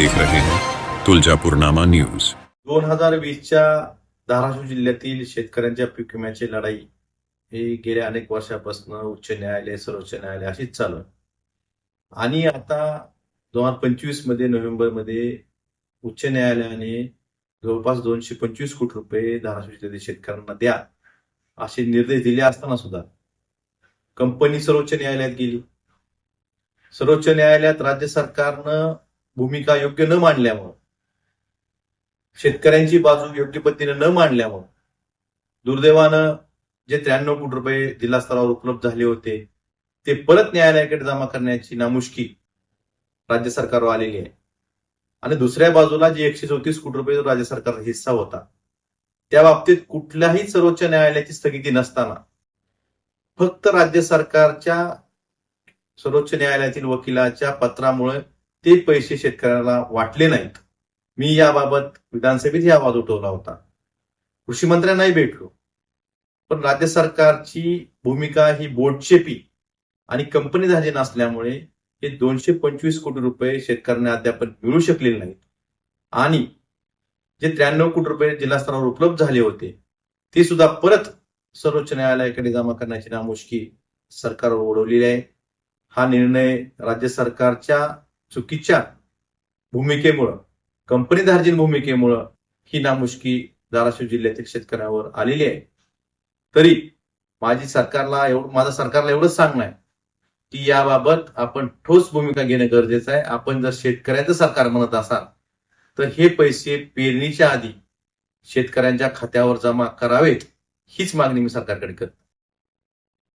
देख रहे हैं तुळजापूरनामा न्यूज। 2020च्या धाराशिव जिल्ह्यातील शेतकऱ्यांच्या पीक विम्याची लढाई ही गेल्या अनेक वर्षापासून उच्च न्यायालय सर्वोच्च न्यायालय अशीच चालू आहे। आणि आता 2025 मध्ये नोव्हेंबरमध्ये उच्च न्यायालयाने जवळपास 225 कोटी रुपये धाराशिव जिल्ह्यातील शेतकऱ्यांना द्या असे निर्देश दिले असताना सुद्धा कंपनी सर्वोच्च न्यायालयात गेली। सर्वोच्च न्यायालयात राज्य सरकारनं भूमिका योग्य न मांडल्यामुळे, शेतकऱ्यांची बाजू योग्य पद्धतीने न मांडल्यामुळे दुर्दैवानं जे 93 कोटी रुपये जिल्हा स्तरावर उपलब्ध झाले होते ते परत न्यायालयाकडे जमा करण्याची नामुष्की राज्य सरकारवर आलेली आहे। आणि दुसऱ्या बाजूला जे 134 कोटी रुपये जो राज्य सरकारचा हिस्सा होता त्या बाबतीत कुठल्याही सर्वोच्च न्यायालयाची स्थगिती नसताना फक्त राज्य सरकारच्या सर्वोच्च न्यायालयातील वकिलाच्या पत्रामुळे ते पैसे शेतकऱ्याला वाटले नाहीत। मी याबाबत विधानसभेत हा आवाज उठवला होता, कृषी मंत्र्यांनाही भेटलो, पण राज्य सरकारची भूमिका ही बोटचेपी आणि कंपनी धाजी नसल्यामुळे हे 225 कोटी रुपये शेतकऱ्यांना अद्याप मिळू शकलेले नाहीत। आणि जे 93 कोटी रुपये जिल्हा स्तरावर उपलब्ध झाले होते ते सुद्धा परत सर्वोच्च न्यायालयाकडे जमा करण्याची नामुष्की सरकारवर ओढवलेली आहे। हा निर्णय राज्य सरकारच्या चुकीच्या भूमिकेमुळं, कंपनी धार्जिन भूमिकेमुळं ही नामुष्की धाराशिव जिल्ह्यातील शेतकऱ्यावर आलेली आहे। तरी माझं सरकारला एवढंच सांगणं आहे की याबाबत आपण ठोस भूमिका घेणं गरजेचं आहे। आपण जर शेतकऱ्याचं सरकार म्हणत असाल तर हे पैसे पेरणीच्या आधी शेतकऱ्यांच्या खात्यावर जमा करावेत, हीच मागणी मी सरकारकडे करतो।